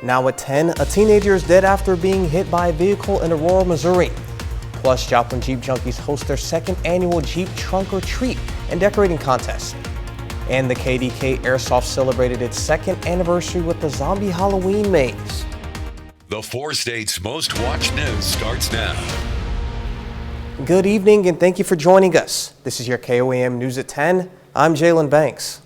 Now at 10, a teenager is dead after being hit by a vehicle in Aurora, Missouri. Plus, Joplin Jeep Junkies host their second annual Jeep Trunk or Treat and decorating contest. And the KDK Airsoft celebrated its second anniversary with the Zombie Halloween maze. The 4 states' most watched news starts now. Good evening and thank you for joining us. This is your KOAM News at 10. I'm Jalen Banks.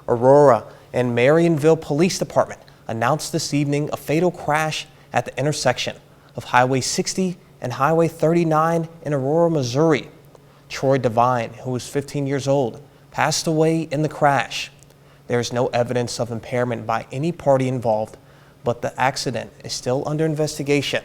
Aurora and Marionville Police Department announced this evening a fatal crash at the intersection of Highway 60 and Highway 39 in Aurora, Missouri. Troy Devine, who was 15 years old, passed away in the crash. There is no evidence of impairment by any party involved, but the accident is still under investigation.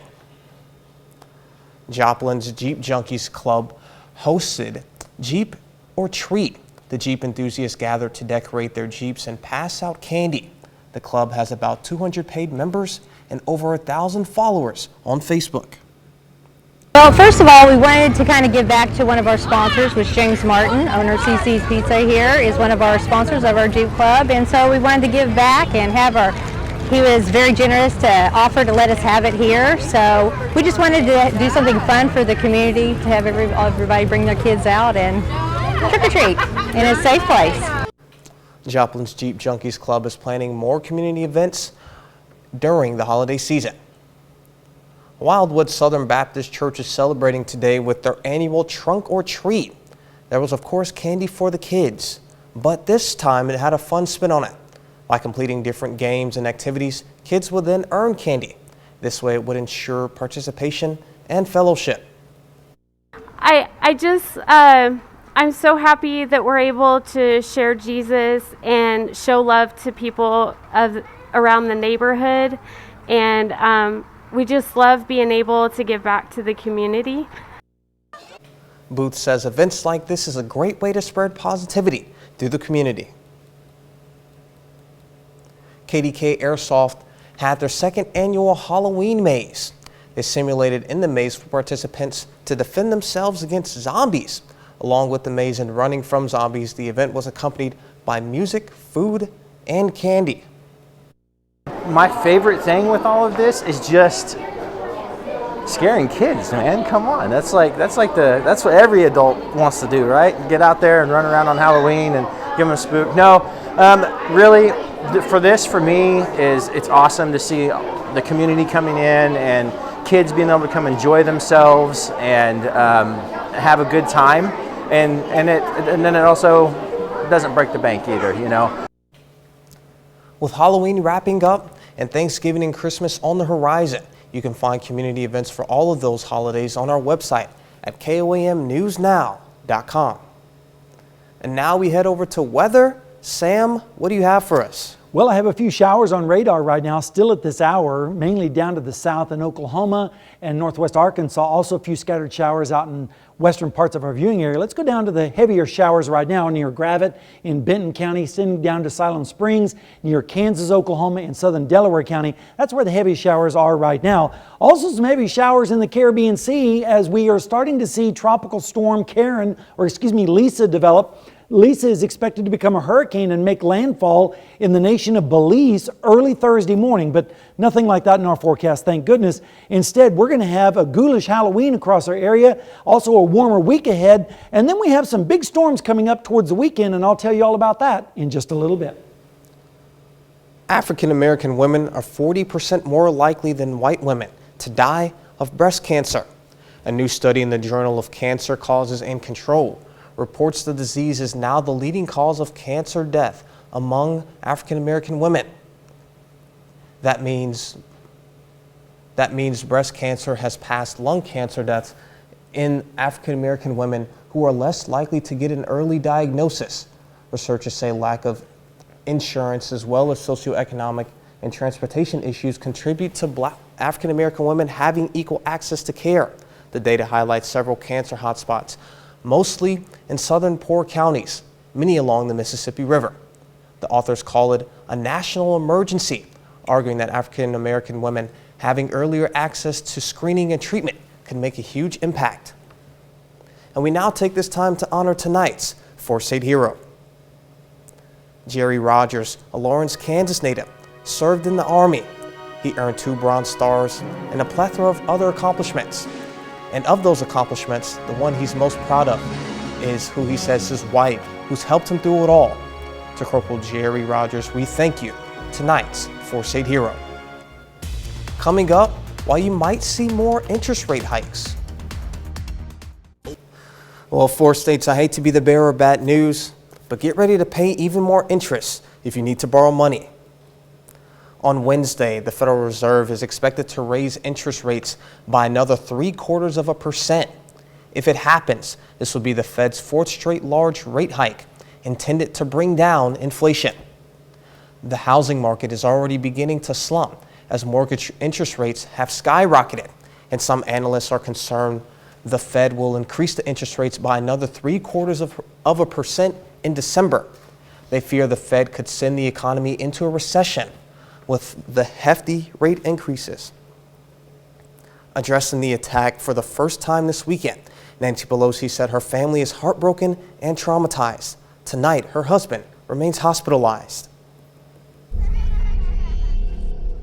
Joplin's Jeep Junkies Club hosted Jeep or Treat. The Jeep enthusiasts gathered to decorate their Jeeps and pass out candy. The club has about 200 paid members and over 1,000 followers on Facebook. Well, first of all, we wanted to kind of give back to one of our sponsors, which James Martin, owner of CC's Pizza here, is one of our sponsors of our Jeep Club. And so we wanted to give back and he was very generous to offer to let us have it here. So we just wanted to do something fun for the community, to have everybody bring their kids out and trick or treat in a safe place. Joplin's Jeep Junkies Club is planning more community events during the holiday season. Wildwood Southern Baptist Church is celebrating today with their annual Trunk or Treat. There was, of course, candy for the kids, but this time it had a fun spin on it. By completing different games and activities, kids would then earn candy. This way it would ensure participation and fellowship. I'm so happy that we're able to share Jesus and show love to people around the neighborhood, and we just love being able to give back to the community. Booth says events like this is a great way to spread positivity through the community. KDK Airsoft had their second annual Halloween maze. They simulated in the maze for participants to defend themselves against zombies. Along with the maze and running from zombies, the event was accompanied by music, food, and candy. My favorite thing with all of this is just scaring kids, man. Come on, that's what every adult wants to do, right? Get out there and run around on Halloween and give them a spook. No, really, for me, it's awesome to see the community coming in and kids being able to come enjoy themselves and have a good time, and then it also doesn't break the bank either, you know. With Halloween wrapping up and Thanksgiving and Christmas on the horizon, you can find community events for all of those holidays on our website at KOAMnewsnow.com. And now we head over to weather. Sam, what do you have for us? Well, I have a few showers on radar right now, still at this hour, mainly down to the south in Oklahoma and northwest Arkansas. Also a few scattered showers out in western parts of our viewing area. Let's go down to the heavier showers right now near Gravette in Benton County, sending down to Siloam Springs, near Kansas, Oklahoma, and southern Delaware County. That's where the heavy showers are right now. Also some heavy showers in the Caribbean Sea as we are starting to see Tropical Storm Lisa develop. Lisa is expected to become a hurricane and make landfall in the nation of Belize early Thursday morning, but nothing like that in our forecast, thank goodness. Instead, we're going to have a ghoulish Halloween across our area, also a warmer week ahead, and then we have some big storms coming up towards the weekend, and I'll tell you all about that in just a little bit. African American women are 40% more likely than white women to die of breast cancer. A new study in the Journal of Cancer Causes and Control reports the disease is now the leading cause of cancer death among African American women. That means breast cancer has passed lung cancer deaths in African American women who are less likely to get an early diagnosis. Researchers say lack of insurance as well as socioeconomic and transportation issues contribute to Black African American women having equal access to care. The data highlights several cancer hotspots, mostly in southern poor counties, many along the Mississippi River. The authors call it a national emergency, arguing that African American women having earlier access to screening and treatment can make a huge impact. And we now take this time to honor tonight's 4-state hero. Jerry Rogers, a Lawrence, Kansas native, served in the Army. He earned 2 Bronze Stars and a plethora of other accomplishments. And of those accomplishments, the one he's most proud of is who he says his wife, who's helped him through it all. To Corporal Jerry Rogers, we thank you, tonight's 4-State hero. Coming up, while you might see more interest rate hikes. Well, 4 States, I hate to be the bearer of bad news, but get ready to pay even more interest if you need to borrow money. On Wednesday, the Federal Reserve is expected to raise interest rates by another 0.75%. If it happens, this will be the Fed's 4th straight large rate hike, intended to bring down inflation. The housing market is already beginning to slump as mortgage interest rates have skyrocketed, and some analysts are concerned the Fed will increase the interest rates by another 0.75% in December. They fear the Fed could send the economy into a recession with the hefty rate increases. Addressing the attack for the first time this weekend, Nancy Pelosi said her family is heartbroken and traumatized. Tonight, her husband remains hospitalized.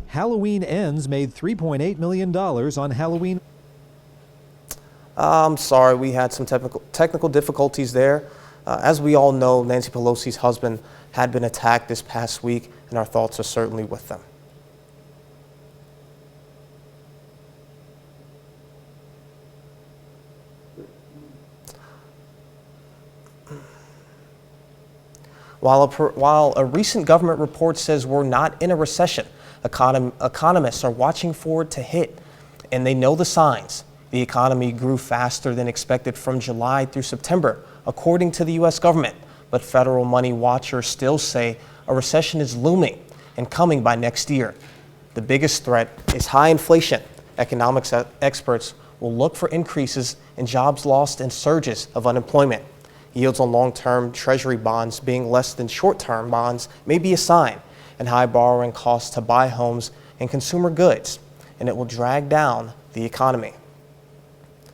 Halloween Ends made $3.8 million on Halloween. I'm sorry, we had some technical difficulties there. As we all know, Nancy Pelosi's husband had been attacked this past week, and our thoughts are certainly with them. While a recent government report says we're not in a recession, economists are watching for it to hit, and they know the signs. The economy grew faster than expected from July through September, according to the U.S. government. But federal money watchers still say a recession is looming and coming by next year. The biggest threat is high inflation. Economics experts will look for increases in jobs lost and surges of unemployment. Yields on long-term Treasury bonds being less than short-term bonds may be a sign, and high borrowing costs to buy homes and consumer goods, and it will drag down the economy.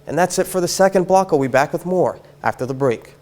And that's it for the second block. We'll be back with more after the break.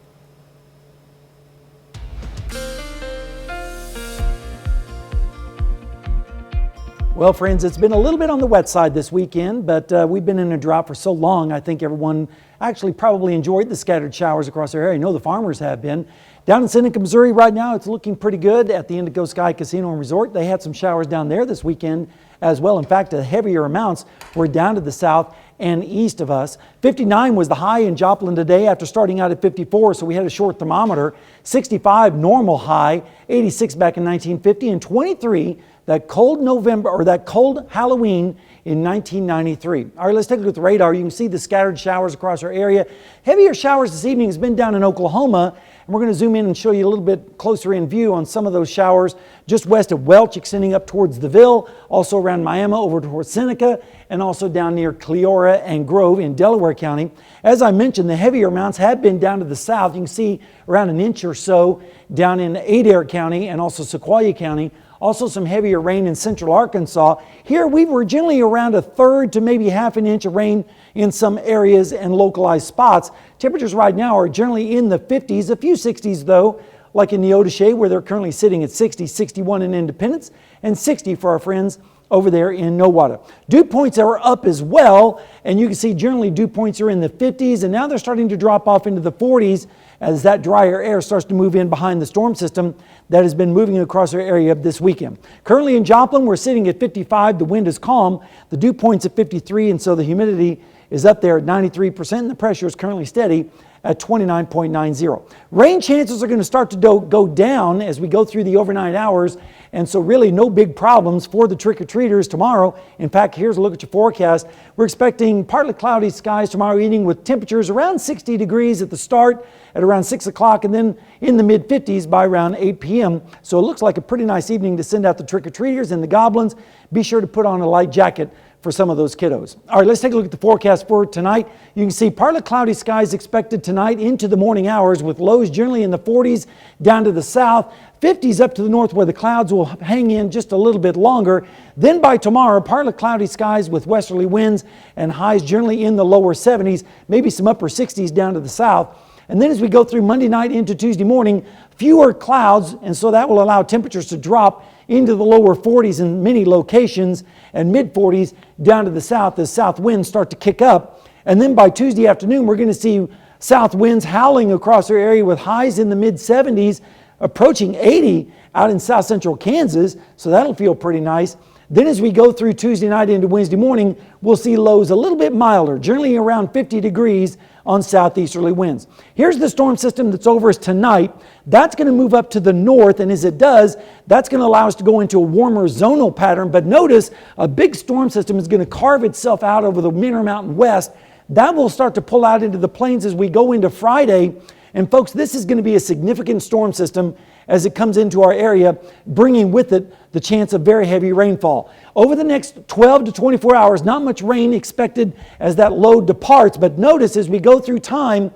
Well, friends, it's been a little bit on the wet side this weekend, but we've been in a drought for so long, I think everyone actually probably enjoyed the scattered showers across our area. I know the farmers have been. Down in Seneca, Missouri right now, it's looking pretty good at the Indigo Sky Casino and Resort. They had some showers down there this weekend as well. In fact, the heavier amounts were down to the south and east of us. 59 was the high in Joplin today after starting out at 54, so we had a short thermometer. 65 normal high, 86 back in 1950, and 23 that cold November or that cold Halloween in 1993. All right, let's take a look at the radar. You can see the scattered showers across our area. Heavier showers this evening has been down in Oklahoma, and we're going to zoom in and show you a little bit closer in view on some of those showers just west of Welch, extending up towards the Ville, also around Miami over towards Seneca, and also down near Cleora and Grove in Delaware County. As I mentioned, the heavier amounts have been down to the south. You can see around an inch or so down in Adair County and also Sequoia County. Also some heavier rain in central Arkansas. Here we were generally around a third to maybe half an inch of rain in some areas and localized spots. Temperatures right now are generally in the 50s, a few 60s though, like in Neodesha where they're currently sitting at 60, 61 in Independence, and 60 for our friends over there in Nowata. Dew points are up as well, and you can see generally dew points are in the 50s, and now they're starting to drop off into the 40s as that drier air starts to move in behind the storm system that has been moving across our area this weekend. Currently in Joplin, we're sitting at 55. The wind is calm. The dew point's at 53, and so the humidity is up there at 93%, and the pressure is currently steady at 29.90. Rain chances are going to start to go down as we go through the overnight hours, and so really no big problems for the trick-or-treaters tomorrow. In fact, here's a look at your forecast. We're expecting partly cloudy skies tomorrow evening with temperatures around 60 degrees at the start at around 6 o'clock and then in the mid-50s by around 8 p.m. So it looks like a pretty nice evening to send out the trick-or-treaters and the goblins. Be sure to put on a light jacket for some of those kiddos. All right, let's take a look at the forecast for tonight. You can see partly cloudy skies expected tonight into the morning hours with lows generally in the 40s down to the south, 50s up to the north where the clouds will hang in just a little bit longer. Then by tomorrow, partly cloudy skies with westerly winds and highs generally in the lower 70s, maybe some upper 60s down to the south. And then as we go through Monday night into Tuesday morning, fewer clouds, and so that will allow temperatures to drop into the lower 40s in many locations and mid 40s down to the south as south winds start to kick up. And then by Tuesday afternoon, we're going to see south winds howling across our area with highs in the mid 70s, approaching 80 out in south central Kansas. So that'll feel pretty nice. Then as we go through Tuesday night into Wednesday morning, we'll see lows a little bit milder, generally around 50 degrees on southeasterly winds. Here's the storm system that's over us tonight. That's going to move up to the north, and as it does, that's going to allow us to go into a warmer zonal pattern. But notice a big storm system is going to carve itself out over the Intermountain West. That will start to pull out into the plains as we go into Friday. And folks, this is going to be a significant storm system as it comes into our area, bringing with it the chance of very heavy rainfall. Over the next 12 to 24 hours, not much rain expected as that load departs, but notice as we go through time,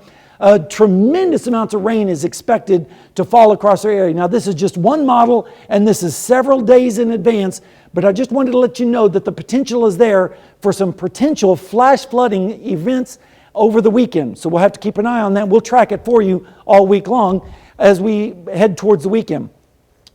tremendous amounts of rain is expected to fall across our area. Now, this is just one model, and this is several days in advance, but I just wanted to let you know that the potential is there for some potential flash flooding events over the weekend. So we'll have to keep an eye on that. We'll track it for you all week long as we head towards the weekend.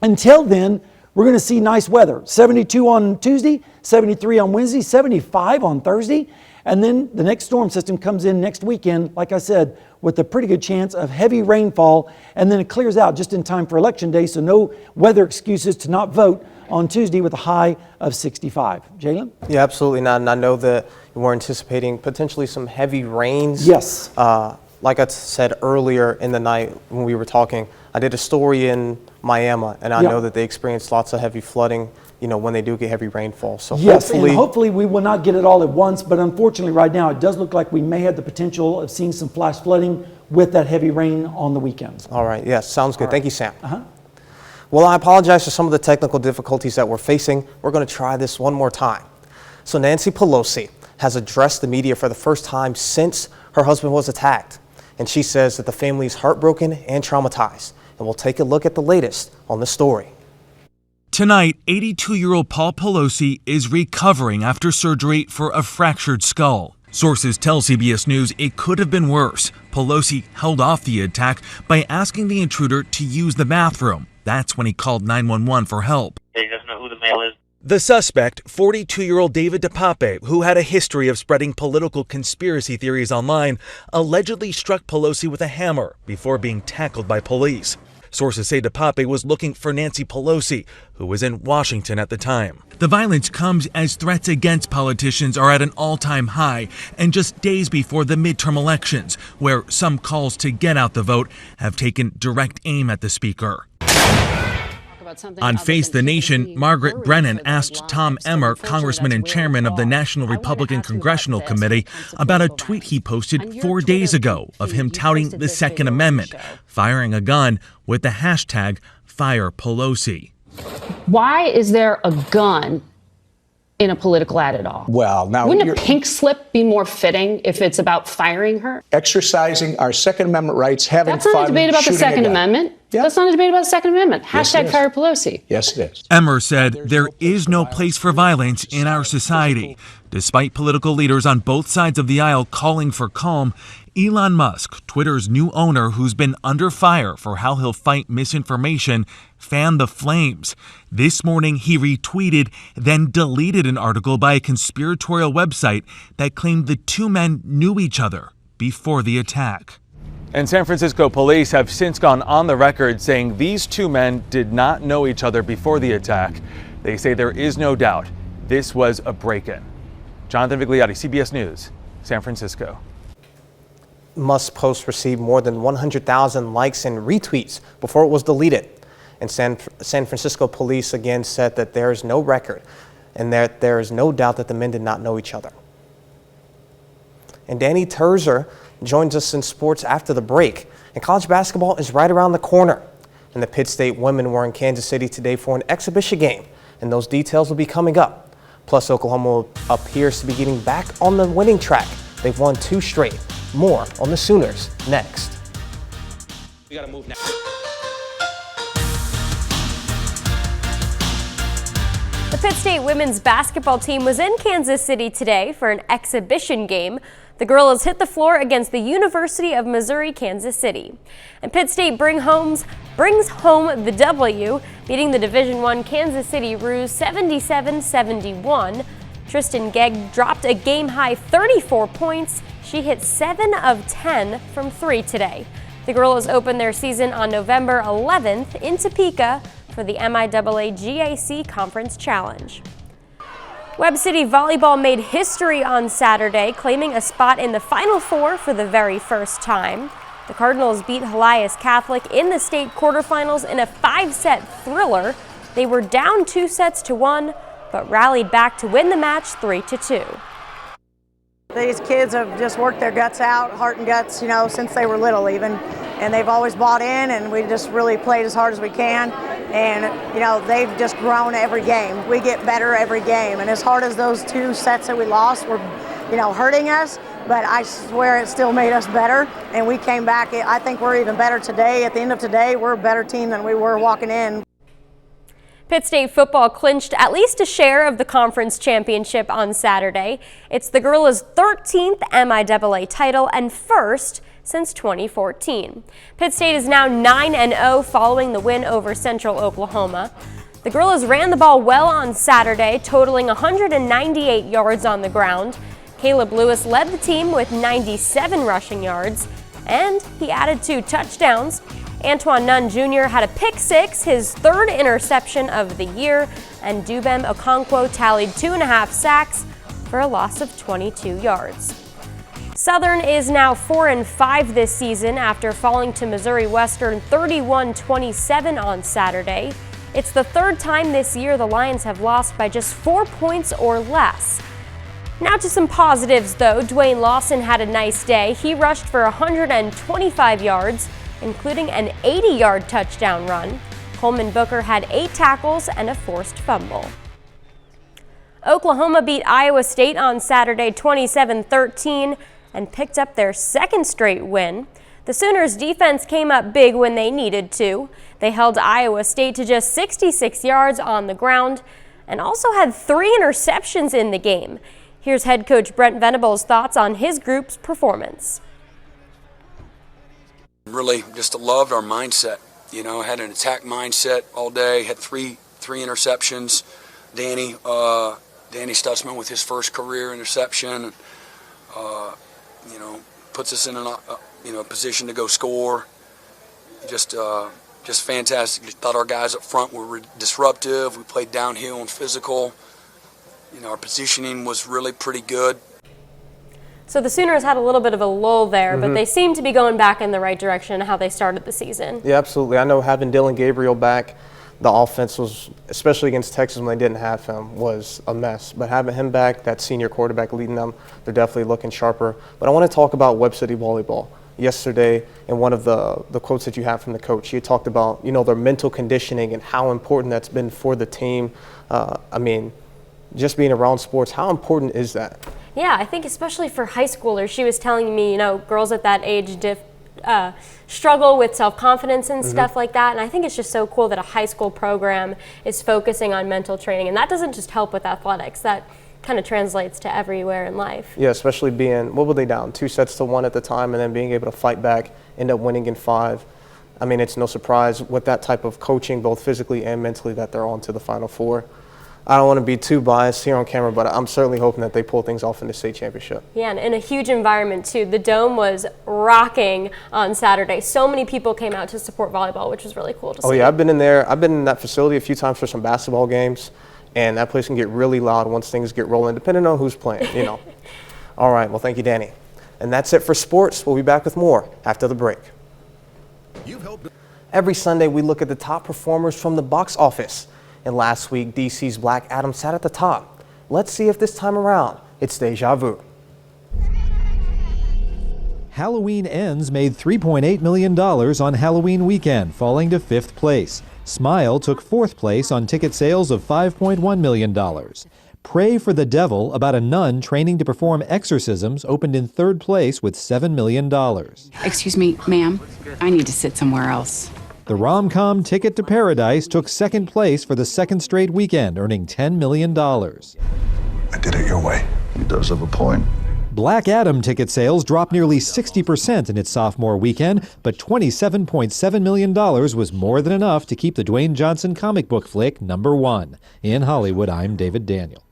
Until then, we're going to see nice weather. 72 on Tuesday, 73 on Wednesday, 75 on Thursday. And then the next storm system comes in next weekend, like I said, with a pretty good chance of heavy rainfall. And then it clears out just in time for Election Day, so no weather excuses to not vote on Tuesday with a high of 65. Jalen? Yeah, absolutely not. And I know that we're anticipating potentially some heavy rains. Yes. Like I said earlier in the night when we were talking, I did a story in Miami, and I know that they experience lots of heavy flooding, when they do get heavy rainfall. So yes, and hopefully we will not get it all at once, but unfortunately right now it does look like we may have the potential of seeing some flash flooding with that heavy rain on the weekends. All right, yes, sounds good. Thank you, Sam. Uh-huh. Well, I apologize for some of the technical difficulties that we're facing. We're going to try this one more time. So Nancy Pelosi has addressed the media for the first time since her husband was attacked. And she says that the family is heartbroken and traumatized. And we'll take a look at the latest on the story. Tonight, 82-year-old Paul Pelosi is recovering after surgery for a fractured skull. Sources tell CBS News it could have been worse. Pelosi held off the attack by asking the intruder to use the bathroom. That's when he called 911 for help. He doesn't know who the male is. The suspect, 42-year-old David DePape, who had a history of spreading political conspiracy theories online, allegedly struck Pelosi with a hammer before being tackled by police. Sources say DePape was looking for Nancy Pelosi, who was in Washington at the time. The violence comes as threats against politicians are at an all-time high, and just days before the midterm elections, where some calls to get out the vote have taken direct aim at the speaker. On Face the Nation, Margaret Brennan asked Tom Emmer, congressman and chairman of the National Republican Congressional Committee, about a tweet he posted 4 days ago of him touting the Second Amendment, firing a gun with the hashtag #FirePelosi. Why is there a gun in a political ad at all? Well, now wouldn't a pink slip be more fitting if it's about firing her? Exercising our Second Amendment rights, having That's not a debate about the Second Amendment. Yeah. That's not a debate about the Second Amendment. Yes, Hashtag Fire Pelosi. Yes, it is. Emmer said there is no place for violence in our society. Despite political leaders on both sides of the aisle calling for calm, Elon Musk, Twitter's new owner who's been under fire for how he'll fight misinformation, fanned the flames. This morning, he retweeted, then deleted an article by a conspiratorial website that claimed the two men knew each other before the attack. And San Francisco police have since gone on the record saying these two men did not know each other before the attack. They say there is no doubt this was a break-in. Jonathan Vigliotti, CBS News, San Francisco. Musk's post received more than 100,000 likes and retweets before it was deleted. And San Francisco police again said that there is no record and that there is no doubt that the men did not know each other. And Danny Terzer joins us in sports after the break. And college basketball is right around the corner. And the Pitt State women were in Kansas City today for an exhibition game. And those details will be coming up. Plus, Oklahoma appears to be getting back on the winning track. They've won 2 straight. More on the Sooners next. We gotta move now. The Pitt State women's basketball team was in Kansas City today for an exhibition game. The Gorillas hit the floor against the University of Missouri, Kansas City. And Pitt State brings home the W, beating the Division I Kansas City Roos 77-71. Tristan Gegg dropped a game-high 34 points. She hit 7 of 10 from 3 today. The Gorillas opened their season on November 11th in Topeka for the MIAA GAC Conference Challenge. Webb City Volleyball made history on Saturday, claiming a spot in the Final Four for the very first time. The Cardinals beat Helias Catholic in the state quarterfinals in a 5-set thriller. They were down 2-1, but rallied back to win the match 3-2. These kids have just worked their guts out, heart and guts, since they were little even. And they've always bought in, and we just really played as hard as we can. And, they've just grown every game. We get better every game. And as hard as those 2 sets that we lost were, hurting us, but I swear it still made us better. And we came back. I think we're even better today. At the end of today, we're a better team than we were walking in. Pitt State football clinched at least a share of the conference championship on Saturday. It's the Gorillas' 13th MIAA title and first since 2014. Pitt State is now 9-0 following the win over Central Oklahoma. The Gorillas ran the ball well on Saturday, totaling 198 yards on the ground. Caleb Lewis led the team with 97 rushing yards, and he added 2 touchdowns. Antoine Nunn Jr. had a pick 6, his 3rd interception of the year, and Dubem Okonkwo tallied 2.5 sacks for a loss of 22 yards. Southern is now 4-5 this season after falling to Missouri Western 31-27 on Saturday. It's the 3rd time this year the Lions have lost by just 4 points or less. Now to some positives though. Dwayne Lawson had a nice day. He rushed for 125 yards, including an 80-yard touchdown run. Coleman Booker had 8 tackles and a forced fumble. Oklahoma beat Iowa State on Saturday 27-13 and picked up their 2nd straight win. The Sooners' defense came up big when they needed to. They held Iowa State to just 66 yards on the ground and also had 3 interceptions in the game. Here's head coach Brent Venables' thoughts on his group's performance. Really just loved our mindset. Had an attack mindset all day, had three interceptions. Danny Stutzman with his first career interception, puts us in a position to go score. Just fantastic. Thought our guys up front were disruptive. We played downhill and physical. Our positioning was really pretty good. So the Sooners had a little bit of a lull there, but they seem to be going back in the right direction how they started the season. Yeah, absolutely. I know having Dylan Gabriel back, the offense was, especially against Texas when they didn't have him, was a mess. But having him back, that senior quarterback leading them, they're definitely looking sharper. But I want to talk about Webb City Volleyball. Yesterday, in one of the quotes that you have from the coach, he talked about, their mental conditioning and how important that's been for the team. Just being around sports, how important is that? Yeah, I think especially for high schoolers, she was telling me, girls at that age struggle with self-confidence and stuff like that. And I think it's just so cool that a high school program is focusing on mental training. And that doesn't just help with athletics. That kind of translates to everywhere in life. Yeah, especially being, what were they down? 2-1 at the time, and then being able to fight back, end up winning in 5. It's no surprise with that type of coaching, both physically and mentally, that they're on to the Final Four. I don't want to be too biased here on camera, but I'm certainly hoping that they pull things off in the state championship. Yeah, and in a huge environment too. The Dome was rocking on Saturday. So many people came out to support volleyball, which was really cool to see. Oh yeah, I've been in there. I've been in that facility a few times for some basketball games, and that place can get really loud once things get rolling, depending on who's playing, All right, well, thank you, Danny. And that's it for sports. We'll be back with more after the break. Every Sunday, we look at the top performers from the box office. And last week, DC's Black Adam sat at the top. Let's see if this time around, it's deja vu. Halloween Ends made $3.8 million on Halloween weekend, falling to 5th place. Smile took 4th place on ticket sales of $5.1 million. Pray for the Devil, about a nun training to perform exorcisms, opened in 3rd place with $7 million. Excuse me, ma'am, I need to sit somewhere else. The rom-com Ticket to Paradise took 2nd place for the 2nd straight weekend, earning $10 million. I did it your way. He does have a point. Black Adam ticket sales dropped nearly 60% in its sophomore weekend, but $27.7 million was more than enough to keep the Dwayne Johnson comic book flick #1. In Hollywood, I'm David Daniel.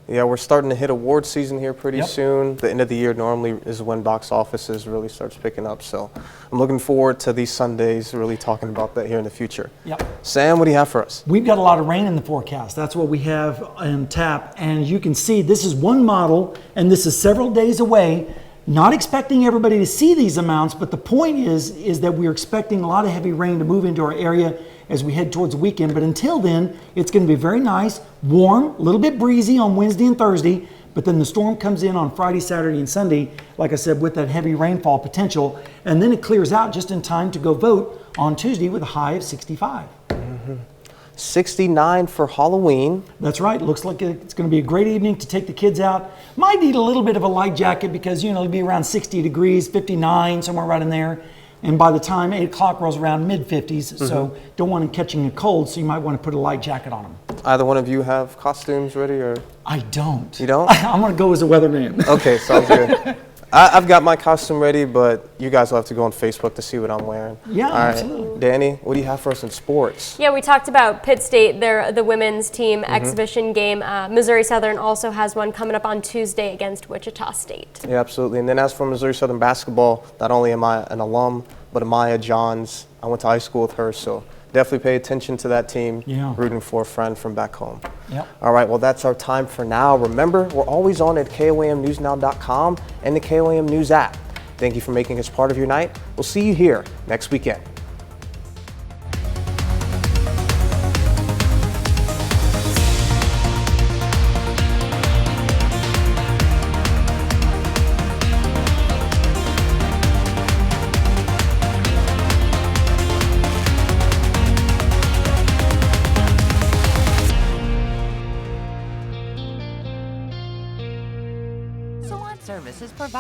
Yeah, we're starting to hit award season here pretty soon. The end of the year normally is when box offices really starts picking up. So I'm looking forward to these Sundays, really talking about that here in the future. Yep. Sam, what do you have for us? We've got a lot of rain in the forecast. That's what we have on tap. And you can see this is one model, and this is several days away. Not expecting everybody to see these amounts, but the point is that we're expecting a lot of heavy rain to move into our area as we head towards the weekend. But until then, it's going to be very nice, warm, a little bit breezy on Wednesday and Thursday, but then the storm comes in on Friday, Saturday, and Sunday, like I said, with that heavy rainfall potential, and then it clears out just in time to go vote on Tuesday with a high of 65. 69 for Halloween. That's right. Looks like it's going to be a great evening to take the kids out. Might need a little bit of a light jacket because, you know, it'll be around 60 degrees, 59, somewhere right in there. And by the time 8 o'clock rolls around, mid-50s. So don't want them catching a cold, so you might want to put a light jacket on them. Either one of you have costumes ready, or? I don't. You don't? I'm going to go as a weatherman. Okay, sounds good. I've got my costume ready, but you guys will have to go on Facebook to see what I'm wearing. Yeah, all right. absolutely. Danny, what do you have for us in sports? Yeah, we talked about Pitt State, the women's team exhibition game. Missouri Southern also has one coming up on Tuesday against Wichita State. Yeah, absolutely. And then as for Missouri Southern basketball, not only am I an alum, but Amaya Johns, I went to high school with her, so definitely pay attention to that team, rooting for a friend from back home. Yep. All right, well, that's our time for now. Remember, we're always on at KOAMNewsNow.com and the KOAM News app. Thank you for making us part of your night. We'll see you here next weekend. Salon service is provided